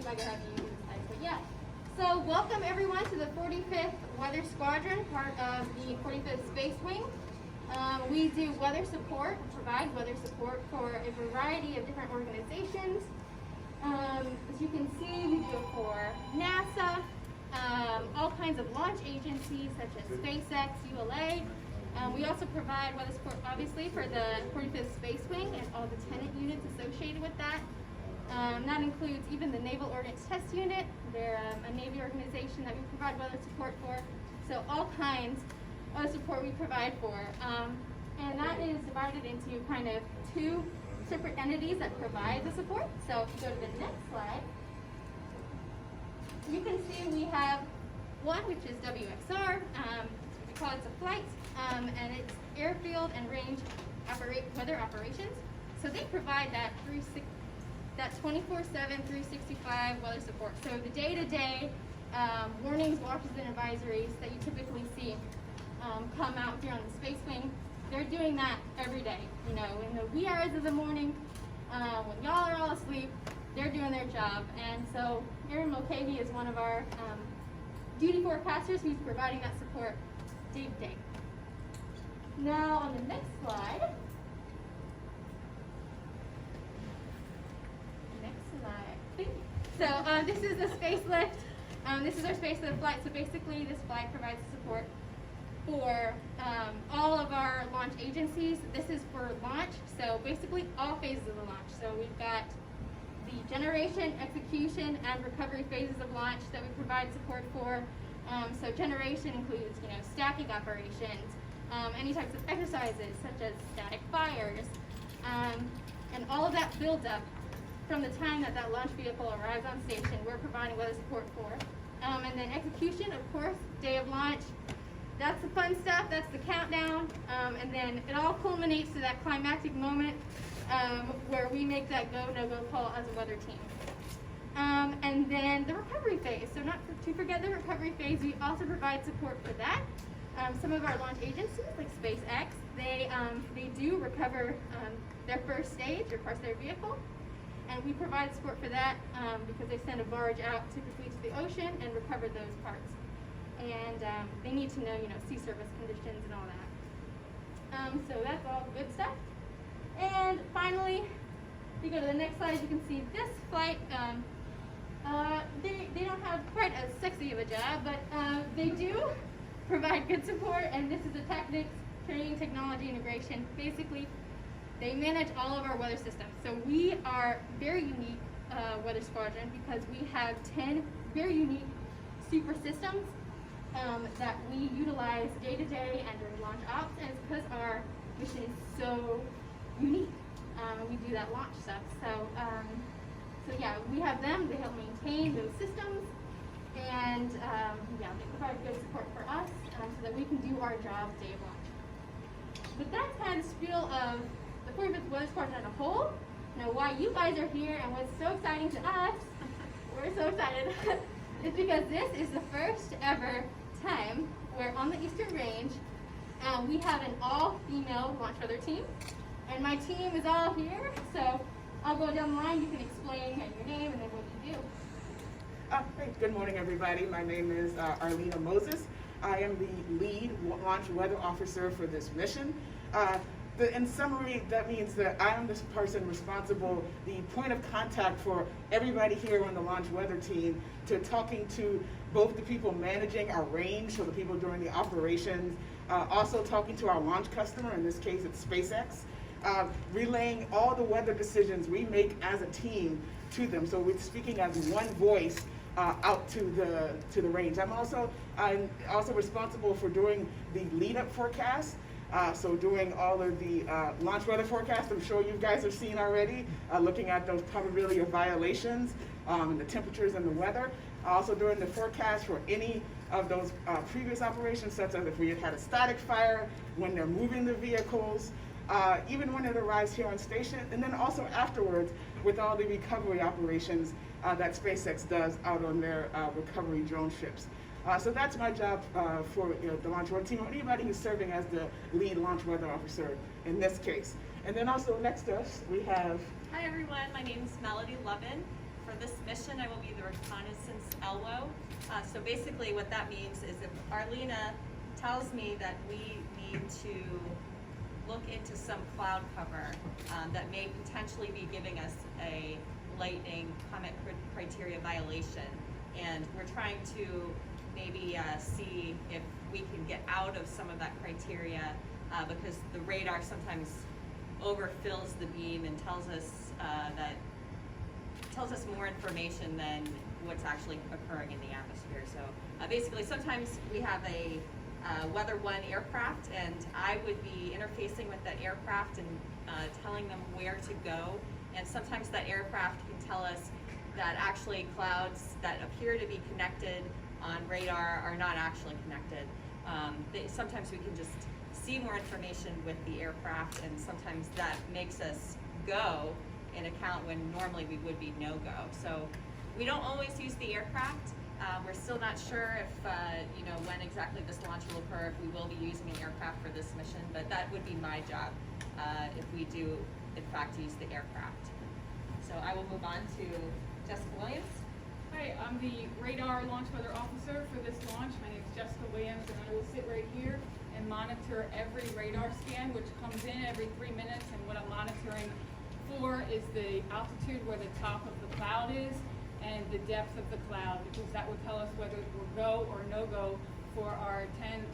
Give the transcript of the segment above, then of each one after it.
I could have you inside. But yeah. So welcome everyone to the 45th Weather Squadron, part of the 45th Space Wing. We do weather support, provide weather support for a variety of different organizations. As you can see, we do it for NASA, all kinds of launch agencies such as SpaceX, ULA. We also provide weather support, obviously, for the 45th Space Wing and all the tenant units associated with that. That includes even the Naval Ordnance Test Unit. They're a Navy organization that we provide weather support for. So all kinds of support we provide for. And that is divided into kind of two separate entities that provide the support. So if you go to the next slide, you can see we have one, which is WXR. We call it a flight, and it's airfield and range weather operations. So they provide that 24/7, 365 weather support. So the day-to-day warnings, watches, and advisories that you typically see come out here on the Space Wing, they're doing that every day. You know, in the wee hours of the morning, when y'all are all asleep, they're doing their job. And so Aaron Mulcahy is one of our duty forecasters who's providing that support day to day. Now on the next slide, so this is the space lift. This is our space lift flight. So basically this flight provides support for all of our launch agencies. This is for launch, so basically all phases of the launch. So we've got the generation, execution, and recovery phases of launch that we provide support for. So generation includes, you know, stacking operations, any types of exercises such as static fires, and all of that builds up from the time that that launch vehicle arrives on station. We're providing weather support for. And then execution, of course, day of launch. That's the fun stuff, that's the countdown, and then it all culminates to that climactic moment where we make that go, no-go call as a weather team. And then the recovery phase, so not to forget the recovery phase, we also provide support for that. Some of our launch agencies, like SpaceX, they do recover their first stage or parts of their vehicle, and we provide support for that because they send a barge out typically to the ocean and recover those parts. And they need to know, you know, sea surface conditions and all that. So that's all the good stuff. And finally, if you go to the next slide, you can see this flight. They don't have quite as sexy of a job, but they do provide good support. And this is the tactics, training, technology integration. Basically, they manage all of our weather systems. So we are very unique weather squadron because we have 10 very unique super systems that we utilize day to day and during launch ops, and it's because our mission is so unique. We do that launch stuff. So yeah, we have them. They help maintain those systems, and yeah, they provide good support for us so that we can do our job day of launch. But that's kind of the spiel of the 45th Weather Squadron as a whole. Now, why you guys are here and what's so exciting to us, we're so excited, is because this is the first ever time where on the Eastern Range we have an all-female launch weather team, and my team is all here. So I'll go down the line. You can explain your name and then what you do. Great. Good morning, everybody. My name is Arlena Moses. I am the lead launch weather officer for this mission. In summary, that means that I am this person responsible, the point of contact for everybody here on the launch weather team, to talking to both the people managing our range, so the people doing the operations, also talking to our launch customer, in this case it's SpaceX, relaying all the weather decisions we make as a team to them. So we're speaking as one voice out to the range. I'm also responsible for doing the lead-up forecast. So doing all of the launch weather forecasts, I'm sure you guys have seen already, looking at those probability of violations, and the temperatures and the weather. Also doing the forecast for any of those previous operations, such as if we had a static fire, when they're moving the vehicles, even when it arrives here on station, and then also afterwards with all the recovery operations that SpaceX does out on their recovery drone ships. So that's my job for the launch weather team, or anybody who's serving as the lead launch weather officer in this case. And then also next to us, we have... Hi everyone, my name is Melody Levin for this mission, I will be the reconnaissance LWO. So basically what that means is if Arlena tells me that we need to look into some cloud cover that may potentially be giving us a lightning comet criteria violation, and we're trying to maybe see if we can get out of some of that criteria because the radar sometimes overfills the beam and tells us more information than what's actually occurring in the atmosphere. So basically, sometimes we have a Weather 1 aircraft, and I would be interfacing with that aircraft and telling them where to go. And sometimes that aircraft can tell us that actually clouds that appear to be connected on radar are not actually connected. Sometimes we can just see more information with the aircraft, and sometimes that makes us go in account when normally we would be no-go. So we don't always use the aircraft. We're still not sure if, when exactly this launch will occur, if we will be using an aircraft for this mission, but that would be my job if we do, in fact, use the aircraft. So I will move on to Jessica Williams. Hi, I'm the radar launch weather officer for this launch. My name is Jessica Williams, and I will sit right here and monitor every radar scan, which comes in every 3 minutes. And what I'm monitoring for is the altitude where the top of the cloud is and the depth of the cloud, because that will tell us whether we're go or no-go for our 10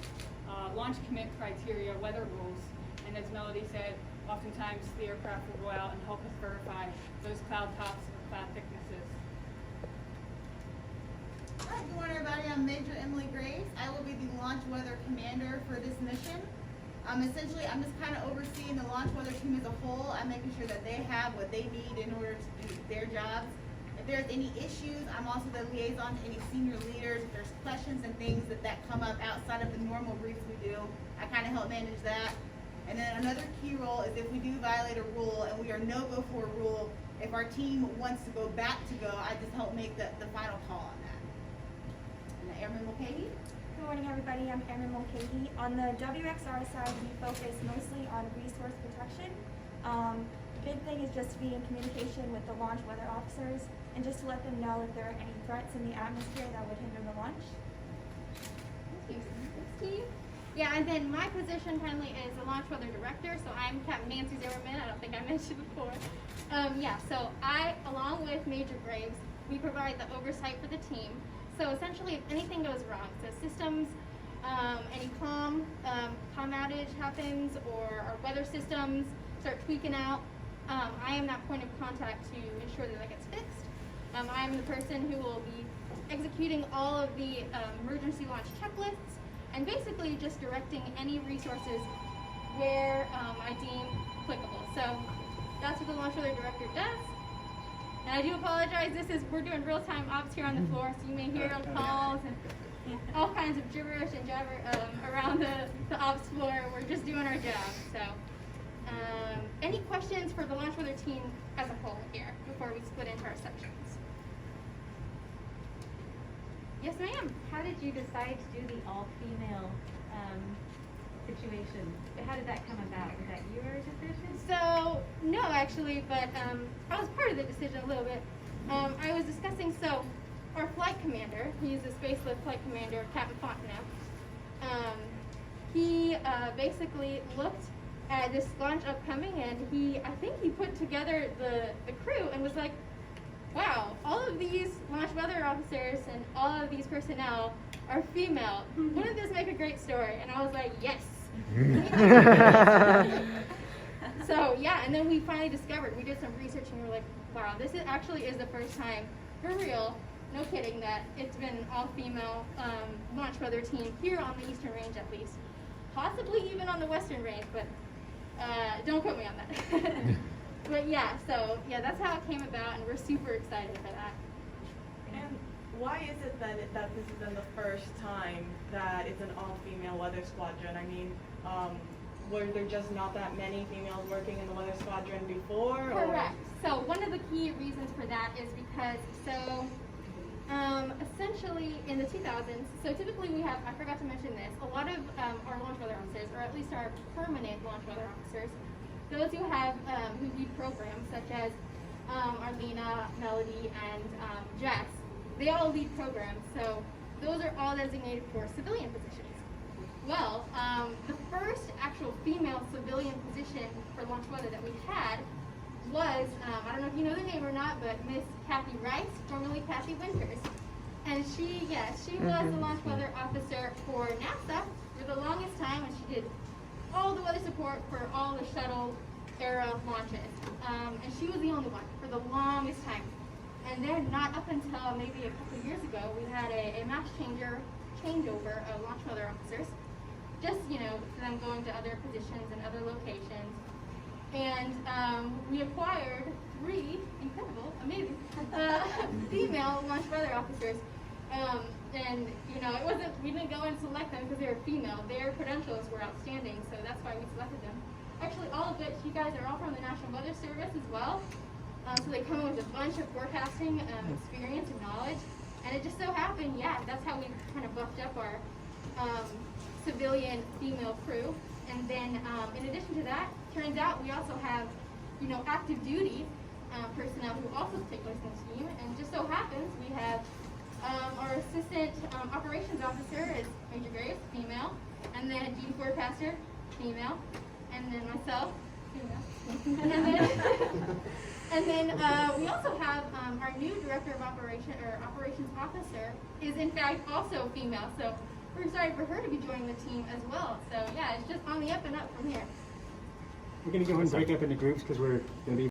launch commit criteria weather rules. And as Melody said, oftentimes the aircraft will go out and help us verify those cloud tops and cloud thicknesses. Hi, good morning everybody. I'm Major Emily Graves. I will be the launch weather commander for this mission. Essentially, I'm just kind of overseeing the launch weather team as a whole. I'm making sure that they have what they need in order to do their jobs. If there's any issues, I'm also the liaison to any senior leaders. If there's questions and things that come up outside of the normal briefs we do, I kind of help manage that. And then another key role is if we do violate a rule and we are no-go for a rule, if our team wants to go back to go, I just help make the final call on that. And Airman Mulcahy. Good morning, everybody. I'm Airman Mulcahy. On the WXR side, we focus mostly on resource protection. The big thing is just to be in communication with the launch weather officers and just to let them know if there are any threats in the atmosphere that would hinder the launch. Thank you. Thanks, Steve. Yeah, and then my position currently is the launch weather director, so I'm Captain Nancy Zimmerman. I don't think I mentioned before. So I, along with Major Graves, we provide the oversight for the team. So essentially, if anything goes wrong, so systems, any comm outage happens, or our weather systems start tweaking out, I am that point of contact to ensure that gets fixed. I am the person who will be executing all of the emergency launch checklists and basically just directing any resources where I deem applicable. So that's what the launch weather director does. And I do apologize, we're doing real-time ops here on the floor, so you may hear calls and all kinds of gibberish and jabber around the ops floor. We're just doing our job. So any questions for the launch weather team as a whole here before we split into our sections? Yes, ma'am. How did you decide to do the all-female situation? How did that come about? Was that your decision? So, no, actually, but I was part of the decision a little bit. I was discussing, so our flight commander, he's the Space Lift Flight Commander, Captain Fontenot. He basically looked at this launch upcoming, and I think he put together the crew and was like, wow, all of these launch weather officers and all of these personnel are female. Wouldn't this make a great story? And I was like, yes. So yeah, and then we finally discovered, we did some research and we were like, wow, this actually is the first time, for real, no kidding, that it's been an all-female launch weather team here on the Eastern Range at least. Possibly even on the Western Range, but don't quote me on that. But yeah, so yeah, that's how it came about, and we're super excited for that. And why is it that this is then the first time that it's an all-female weather squadron? I mean, were there just not that many females working in the weather squadron before? Correct. So one of the key reasons for that is because, essentially in the 2000s, so typically we have, I forgot to mention this, a lot of our launch weather officers, or at least our permanent launch weather officers, those who have who lead programs such as Arlena, Melody, and Jess, they all lead programs, so those are all designated for civilian positions. Well, the first actual female civilian position for launch weather that we had was, I don't know if you know the name or not, but Miss Kathy Rice, formerly Kathy Winters. And she was the launch weather officer for NASA for the longest time, and she did all the weather support for all the shuttle era launches. And she was the only one for the longest time. And then not up until maybe a couple of years ago, we had a mass changeover of launch weather officers. Just, for them going to other positions and other locations. And we acquired 3 incredible, amazing, female launch weather officers. And, it wasn't, we didn't go and select them because they were female. Their credentials were outstanding, so that's why we selected them. Actually, all of which, you guys are all from the National Weather Service as well. So they come in with a bunch of forecasting experience and knowledge. And it just so happened, that's how we kind of buffed up our civilian female crew. And then in addition to that, turns out we also have, active duty personnel who also take place in the team. And just so happens we have our assistant operations officer is Major Graves, female, and then duty forecaster, female, and then myself, female. And then we also have our new director of operations officer is in fact also female. So we're excited for her to be joining the team as well. So it's just on the up and up from here. We're going to go ahead and break up into groups because we're going to be